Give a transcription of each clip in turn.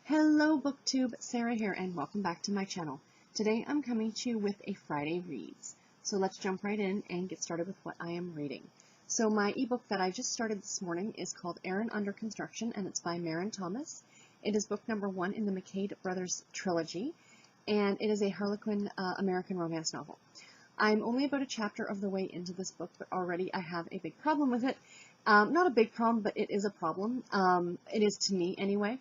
Hello BookTube, Sarah here, and welcome back to my channel. Today I'm coming to you with a Friday Reads. So let's jump right in and get started with what I am reading. So my ebook that I just started this morning is called Erin Under Construction, and it's by Maren Thomas. It is book number 1 in the McCade Brothers trilogy, and it is a Harlequin American romance novel. I'm only about a chapter of the way into this book, but already I have a big problem with it. Not a big problem, but it is a problem. It is to me anyway.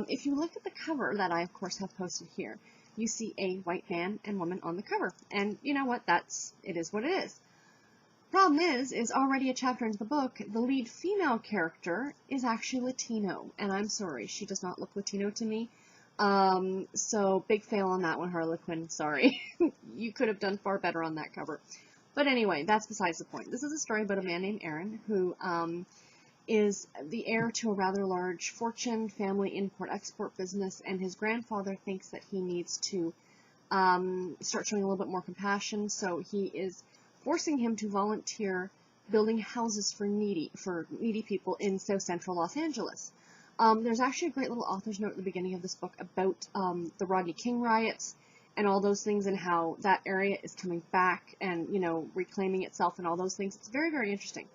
If you look at the cover that I, of course, have posted here, you see a white man and woman on the cover. And you know what? It is what it is. Problem is already a chapter into the book, the lead female character is actually Latino. And I'm sorry, she does not look Latino to me. So big fail on that one, Harlequin. Sorry. You could have done far better on that cover. But anyway, that's besides the point. This is a story about a man named Aaron who is the heir to a rather large fortune family import-export business, and his grandfather thinks that he needs to start showing a little bit more compassion, so he is forcing him to volunteer building houses for needy people in South Central Los Angeles. There's actually a great little author's note at the beginning of this book about the Rodney King riots and all those things, and how that area is coming back and, you know, reclaiming itself and all those things. It's very, very interesting.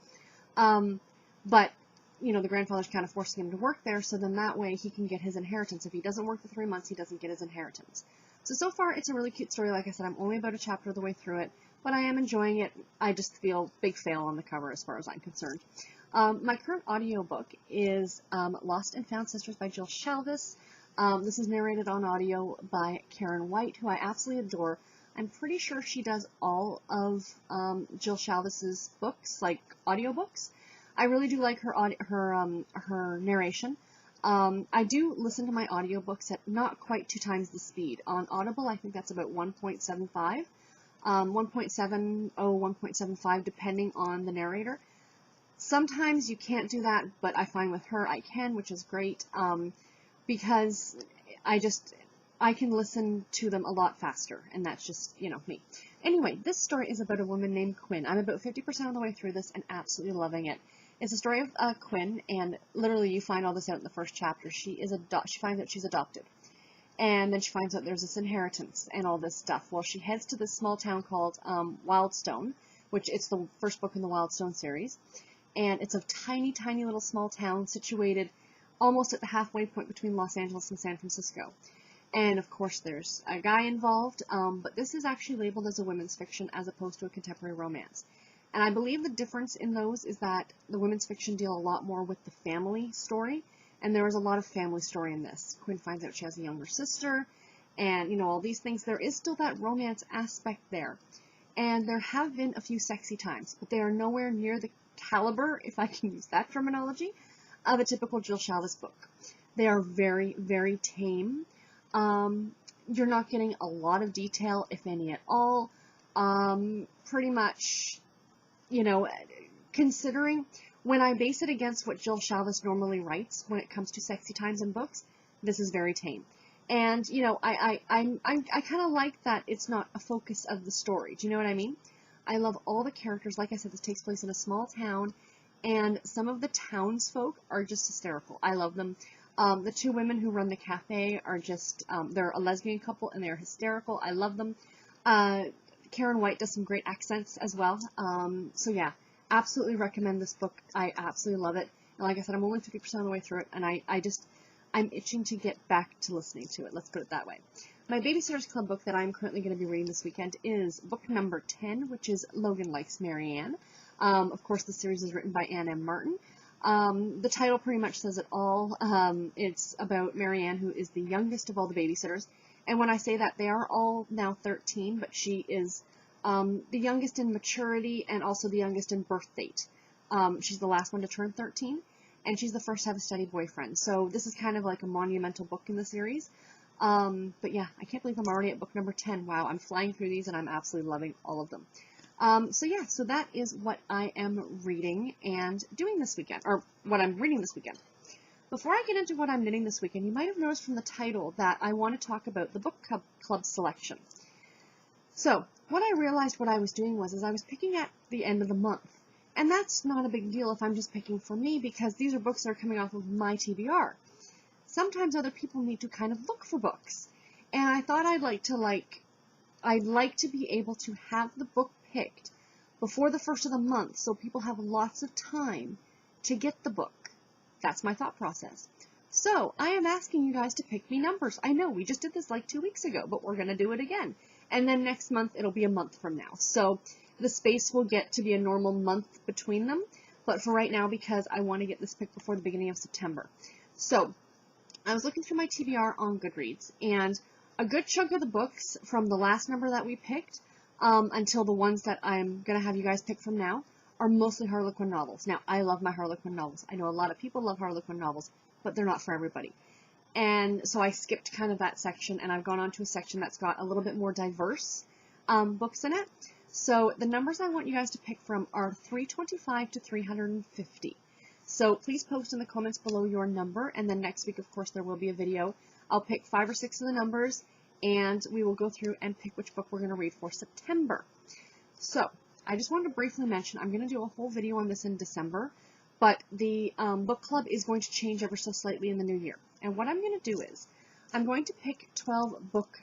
But, you know, the grandfather's kind of forcing him to work there, so then that way he can get his inheritance. If he doesn't work the 3 months, he doesn't get his inheritance. So far, it's a really cute story. Like I said, I'm only about a chapter of the way through it, but I am enjoying it. I just feel big fail on the cover as far as I'm concerned. My current audiobook is Lost and Found Sisters by Jill Shalvis. This is narrated on audio by Karen White, who I absolutely adore. I'm pretty sure she does all of Jill Shalvis's books, like audiobooks. I really do like her narration. I do listen to my audiobooks at not quite 2 times the speed. On Audible, I think that's about 1.75, 1.70, 1.75, depending on the narrator. Sometimes you can't do that, but I find with her I can, which is great, because I can listen to them a lot faster, and that's just, you know, me. Anyway, this story is about a woman named Quinn. I'm about 50% of the way through this and absolutely loving it. It's a story of Quinn, and literally you find all this out in the first chapter. She finds out she's adopted, and then she finds out there's this inheritance and all this stuff. Well, she heads to this small town called Wildstone, which it's the first book in the Wildstone series, and it's a tiny, tiny little small town situated almost at the halfway point between Los Angeles and San Francisco. And of course there's a guy involved, but this is actually labeled as a women's fiction as opposed to a contemporary romance. And I believe the difference in those is that the women's fiction deal a lot more with the family story, and there is a lot of family story in this. Quinn finds out she has a younger sister, and, you know, all these things. There is still that romance aspect there. And there have been a few sexy times, but they are nowhere near the caliber, if I can use that terminology, of a typical Jill Shalvis book. They are very, very tame. You're not getting a lot of detail, if any at all. Pretty much, you know, considering when I base it against what Jill Shalvis normally writes when it comes to sexy times in books, this is very tame. And, you know, I kind of like that it's not a focus of the story. Do you know what I mean? I love all the characters. Like I said, this takes place in a small town, and some of the townsfolk are just hysterical. I love them. The 2 women who run the cafe are just, they're a lesbian couple, and they're hysterical. I love them. Karen White does some great accents as well. So yeah, absolutely recommend this book. I absolutely love it. And like I said, I'm only 50% of the way through it, and I'm itching to get back to listening to it. Let's put it that way. My Babysitter's Club book that I'm currently going to be reading this weekend is book number 10, which is Logan Likes Marianne. Of course, the series is written by Ann M. Martin. The title pretty much says it all. It's about Marianne, who is the youngest of all the babysitters. And when I say that, they are all now 13, but she is the youngest in maturity and also the youngest in birth date. She's the last one to turn 13, and she's the first to have a steady boyfriend. So this is kind of like a monumental book in the series. But yeah, I can't believe I'm already at book number 10. Wow, I'm flying through these, and I'm absolutely loving all of them. So yeah, so that is what I am reading and doing this weekend, or what I'm reading this weekend. Before I get into what I'm knitting this weekend, you might have noticed from the title that I want to talk about the book club selection. So, what I realized what I was doing was I was picking at the end of the month. And that's not a big deal if I'm just picking for me, because these are books that are coming off of my TBR. sometimes other people need to kind of look for books. And I thought I'd like to be able to have the book picked before the first of the month so people have lots of time to get the book. That's my thought process. So I am asking you guys to pick me numbers. I know we just did this like 2 weeks ago, but we're going to do it again. And then next month it'll be a month from now. So the space will get to be a normal month between them. But for right now, because I want to get this picked before the beginning of September. So I was looking through my TBR on Goodreads, and a good chunk of the books from the last number that we picked until the ones that I'm going to have you guys pick from now are mostly Harlequin novels. Now, I love my Harlequin novels. I know a lot of people love Harlequin novels, but they're not for everybody. And so I skipped kind of that section, and I've gone on to a section that's got a little bit more diverse books in it. So the numbers I want you guys to pick from are 325 to 350. So please post in the comments below your number, and then next week, of course, there will be a video. I'll pick 5 or 6 of the numbers, and we will go through and pick which book we're going to read for September. So I just wanted to briefly mention, I'm going to do a whole video on this in December, but the book club is going to change ever so slightly in the new year. And what I'm going to do is, I'm going to pick 12 book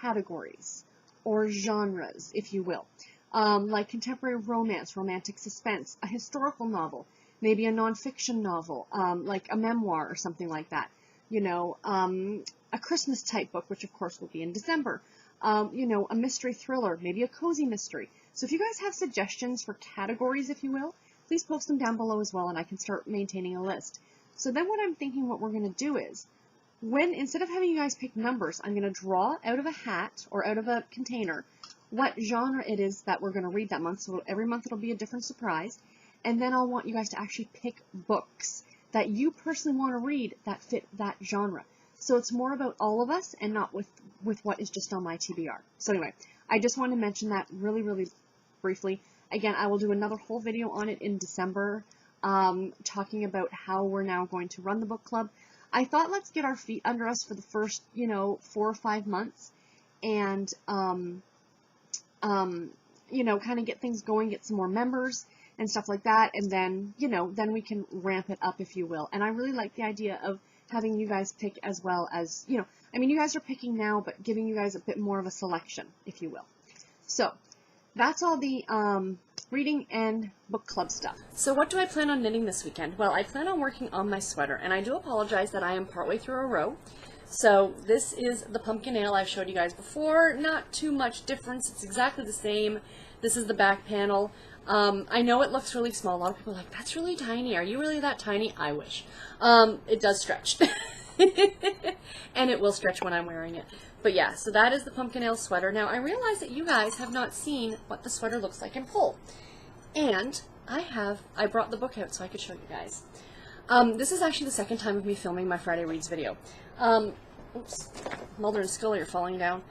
categories, or genres, if you will, like contemporary romance, romantic suspense, a historical novel, maybe a nonfiction novel, like a memoir or something like that, you know, a Christmas type book, which of course will be in December, you know, a mystery thriller, maybe a cozy mystery. So if you guys have suggestions for categories, if you will, please post them down below as well, and I can start maintaining a list. So then what I'm thinking what we're going to do is, instead of having you guys pick numbers, I'm going to draw out of a hat or out of a container what genre it is that we're going to read that month. So every month it'll be a different surprise. And then I'll want you guys to actually pick books that you personally want to read that fit that genre. So it's more about all of us and not with what is just on my TBR. So anyway, I just want to mention that really, really briefly. Again, I will do another whole video on it in December, talking about how we're now going to run the book club. I thought let's get our feet under us for the first, you know, 4 or 5 months, and you know, kind of get things going, get some more members and stuff like that, and then, you know, then we can ramp it up, if you will. And I really like the idea of having you guys pick as well as, you know, I mean, you guys are picking now, but giving you guys a bit more of a selection, if you will. So that's all the reading and book club stuff. So what do I plan on knitting this weekend? Well, I plan on working on my sweater, and I do apologize that I am partway through a row. So this is the pumpkin ale I've showed you guys before. Not too much difference. It's exactly the same. This is the back panel. I know it looks really small. A lot of people are like, that's really tiny. Are you really that tiny? I wish. It does stretch. And it will stretch when I'm wearing it. But yeah, so that is the pumpkin ale sweater. Now, I realize that you guys have not seen what the sweater looks like in full. And I brought the book out so I could show you guys. This is actually the second time of me filming my Friday Reads video. Oops, Mulder and Scully are falling down.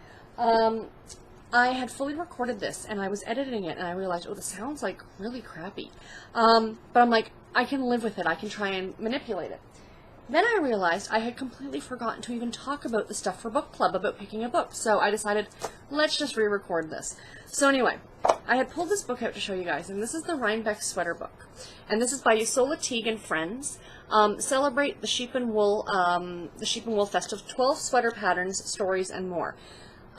I had fully recorded this, and I was editing it, and I realized, oh, this sounds like really crappy. But I'm like, I can live with it. I can try and manipulate it. Then I realized I had completely forgotten to even talk about the stuff for book club, about picking a book. So I decided, let's just re-record this. So anyway, I had pulled this book out to show you guys, and this is the Rhinebeck Sweater book. And this is by Isola Teague and Friends. Celebrate the Sheep and Wool Festival, 12 sweater patterns, stories, and more.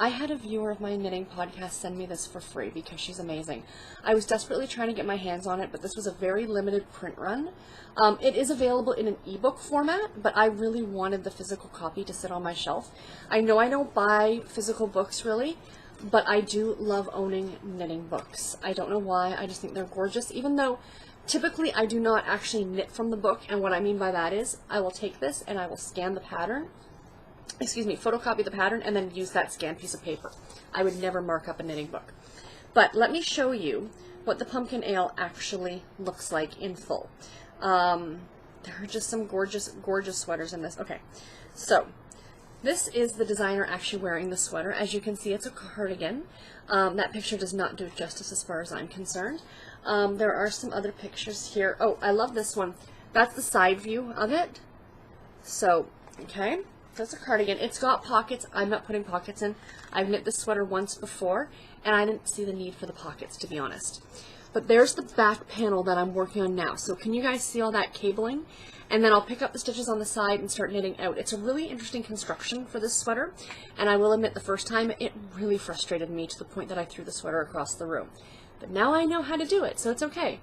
I had a viewer of my knitting podcast send me this for free because she's amazing. I was desperately trying to get my hands on it, but this was a very limited print run. It is available in an ebook format, but I really wanted the physical copy to sit on my shelf. I know I don't buy physical books really, but I do love owning knitting books. I don't know why, I just think they're gorgeous, even though typically I do not actually knit from the book, and what I mean by that is I will take this and I will scan the pattern, photocopy the pattern, and then use that scanned piece of paper. I would never mark up a knitting book. But let me show you what the pumpkin ale actually looks like in full. There are just some gorgeous, gorgeous sweaters in this. Okay, so this is the designer actually wearing the sweater. As you can see, it's a cardigan. That picture does not do it justice as far as I'm concerned. There are some other pictures here. Oh, I love this one. That's the side view of it. So, okay. That's a cardigan. It's got pockets. I'm not putting pockets in. I've knit this sweater once before, and I didn't see the need for the pockets, to be honest. But there's the back panel that I'm working on now. So can you guys see all that cabling? And then I'll pick up the stitches on the side and start knitting out. It's a really interesting construction for this sweater, and I will admit the first time it really frustrated me to the point that I threw the sweater across the room. But now I know how to do it, so it's okay.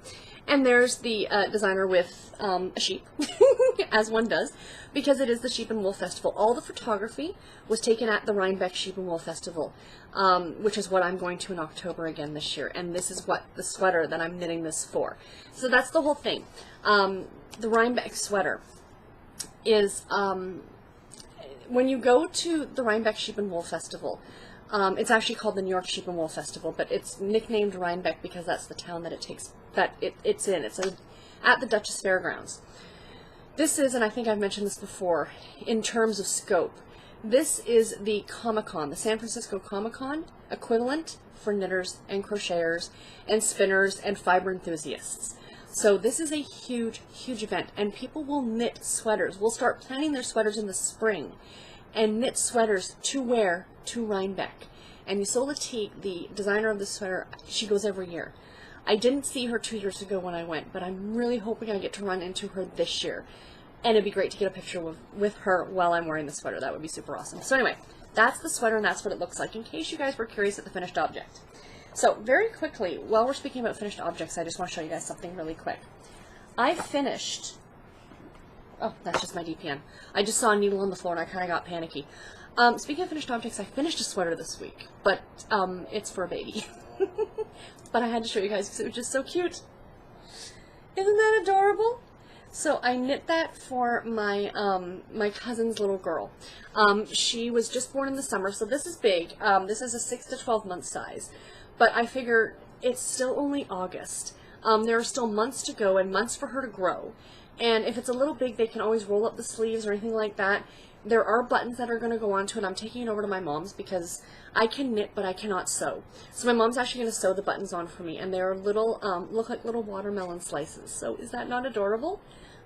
And there's the designer with a sheep, as one does, because it is the Sheep and Wool Festival. All the photography was taken at the Rhinebeck Sheep and Wool Festival, which is what I'm going to in October again this year. And this is what the sweater that I'm knitting this for. So that's the whole thing. The Rhinebeck sweater is, when you go to the Rhinebeck Sheep and Wool Festival, it's actually called the New York Sheep and Wool Festival, but it's nicknamed Rhinebeck because that's the town that it's in. It's at the Duchess Fairgrounds. This is, and I think I've mentioned this before, in terms of scope, this is the Comic-Con, the San Francisco Comic-Con equivalent for knitters and crocheters and spinners and fiber enthusiasts. So this is a huge, huge event, and people will knit sweaters. We'll start planning their sweaters in the spring and knit sweaters to wear to Rhinebeck. And Yusola Teague, the designer of the sweater, she goes every year. I didn't see her 2 years ago when I went, but I'm really hoping I get to run into her this year. And it'd be great to get a picture with her while I'm wearing the sweater. That would be super awesome. So anyway, that's the sweater, and that's what it looks like, in case you guys were curious at the finished object. So very quickly, while we're speaking about finished objects, I just want to show you guys something really quick. I finished... Oh, that's just my DPN. I just saw a needle on the floor and I kind of got panicky. Speaking of finished objects, I finished a sweater this week, but it's for a baby. But I had to show you guys because it was just so cute. Isn't that adorable? So I knit that for my my cousin's little girl. She was just born in the summer, so this is big. This is a 6 to 12 month size, but I figure it's still only August. There are still months to go and months for her to grow. And if it's a little big, they can always roll up the sleeves or anything like that. There are buttons that are going to go onto it. I'm taking it over to my mom's because I can knit, but I cannot sew. So my mom's actually going to sew the buttons on for me, and they're little, look like little watermelon slices. So is that not adorable?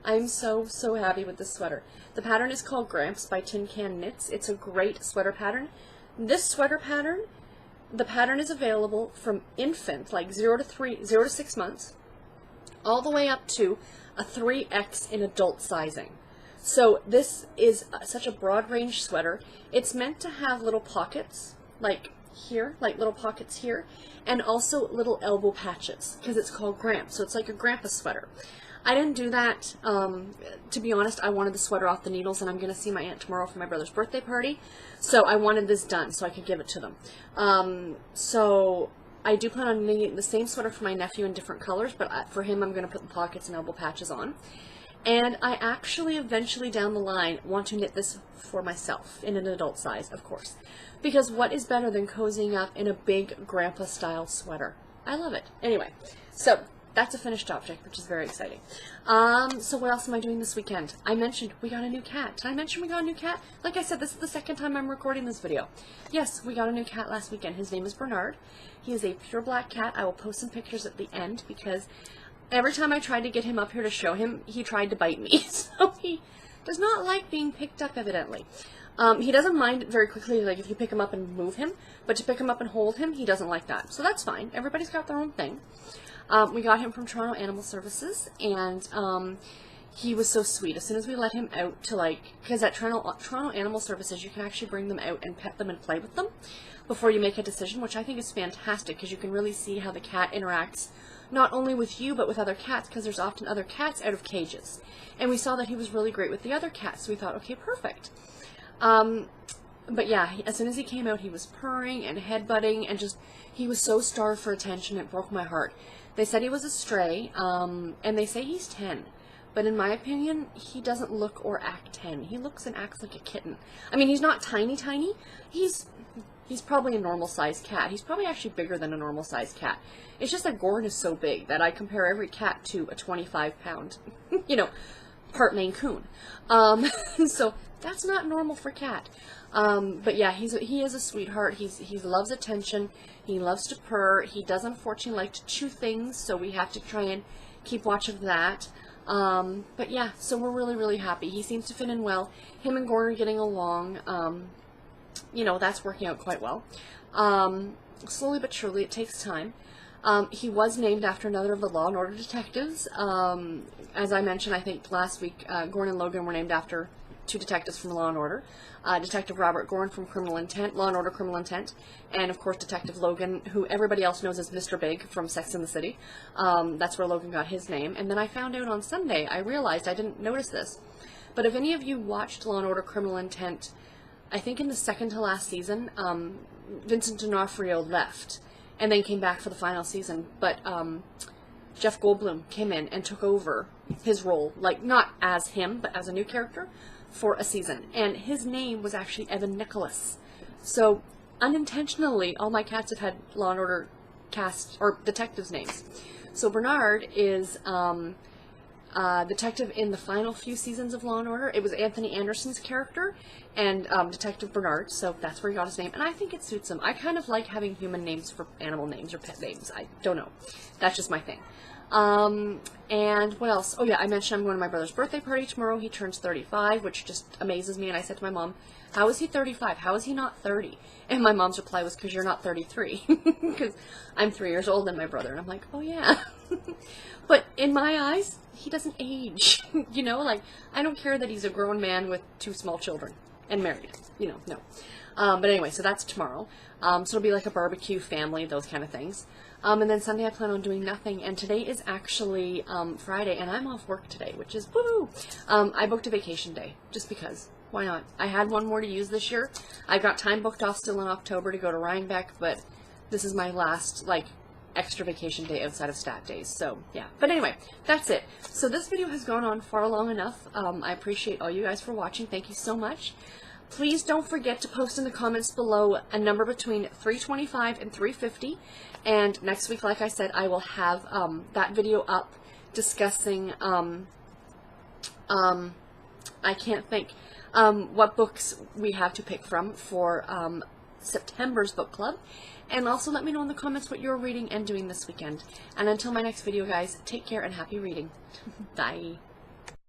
I'm so, so happy with this sweater. The pattern is called Gramps by Tin Can Knits. It's a great sweater pattern. This sweater pattern, the pattern is available from infant, like 0 to 6 months, all the way up to a 3X in adult sizing. So this is such a broad range sweater. It's meant to have little pockets, like here, like little pockets here, and also little elbow patches, because it's called Gramps, so it's like a grandpa sweater. I didn't do that. To be honest, I wanted the sweater off the needles, and I'm going to see my aunt tomorrow for my brother's birthday party, so I wanted this done so I could give it to them. So I do plan on knitting the same sweater for my nephew in different colors, but for him I'm going to put the pockets and elbow patches on. And I actually eventually down the line want to knit this for myself in an adult size, of course. Because what is better than cozying up in a big grandpa style sweater? I love it. Anyway, so that's a finished object, which is very exciting. So what else am I doing this weekend? I mentioned we got a new cat. Did I mention we got a new cat? Like I said, this is the second time I'm recording this video. Yes, we got a new cat last weekend. His name is Bernard. He is a pure black cat. I will post some pictures at the end because every time I tried to get him up here to show him, he tried to bite me. So he does not like being picked up, evidently. He doesn't mind it very quickly, like if you pick him up and move him, but to pick him up and hold him, he doesn't like that. So that's fine. Everybody's got their own thing. We got him from Toronto Animal Services, and he was so sweet. As soon as we let him out to, like, because at Toronto Animal Services, you can actually bring them out and pet them and play with them before you make a decision, which I think is fantastic, because you can really see how the cat interacts not only with you, but with other cats, because there's often other cats out of cages. And we saw that he was really great with the other cats, so we thought, okay, perfect. But yeah, as soon as he came out, he was purring and headbutting, and just, he was so starved for attention, it broke my heart. They said he was a stray, and they say he's 10. But in my opinion, he doesn't look or act 10. He looks and acts like a kitten. I mean, he's not tiny, tiny. He's probably a normal-sized cat. He's probably actually bigger than a normal-sized cat. It's just that Gordon is so big that I compare every cat to a 25-pound, you know, part Maine Coon. So that's not normal for cat. But yeah, he is a sweetheart. He loves attention. He loves to purr. He does unfortunately like to chew things, so we have to try and keep watch of that. But yeah, so we're really, really happy. He seems to fit in well. Him and Gordon are getting along. You know, that's working out quite well. Slowly but surely, it takes time. He was named after another of the Law and Order detectives. As I mentioned, I think last week, Gorn and Logan were named after two detectives from Law and Order. Detective Robert Gorn from Criminal Intent, Law and Order Criminal Intent, and of course Detective Logan, who everybody else knows as Mr. Big from Sex and the City. That's where Logan got his name. And then I found out on Sunday, I realized I didn't notice this, but if any of you watched Law and Order Criminal Intent, I think in the second to last season, Vincent D'Onofrio left and then came back for the final season, but Jeff Goldblum came in and took over his role, like not as him, but as a new character for a season, and his name was actually Evan Nicholas. So unintentionally, all my cats have had Law and Order cast or detectives' names. So Bernard is detective in the final few seasons of Law and Order. It was Anthony Anderson's character and Detective Bernard, so that's where he got his name, and I think it suits him. I kind of like having human names for animal names or pet names. I don't know. That's just my thing. And what else? Oh yeah, I mentioned I'm going to my brother's birthday party tomorrow. He turns 35, which just amazes me, and I said to my mom, how is he 35? How is he not 30? And my mom's reply was, because you're not 33. Because I'm 3 years older than my brother, and I'm like, oh yeah. But in my eyes, he doesn't age. You know, like, I don't care that he's a grown man with 2 small children and married. You know, no. But anyway, so that's tomorrow. So it'll be like a barbecue, family, those kind of things. And then Sunday I plan on doing nothing. And today is actually Friday, and I'm off work today, which is woo! I booked a vacation day, just because. Why not? I had one more to use this year. I've got time booked off still in October to go to Rhinebeck, but this is my last, like, extra vacation day outside of stat days. So, yeah. But anyway, that's it. So this video has gone on far long enough. I appreciate all you guys for watching. Thank you so much. Please don't forget to post in the comments below a number between 325 and 350. And next week, like I said, I will have that video up discussing, I can't think, what books we have to pick from for September's book club. And also let me know in the comments what you're reading and doing this weekend. And until my next video, guys, take care and happy reading. Bye.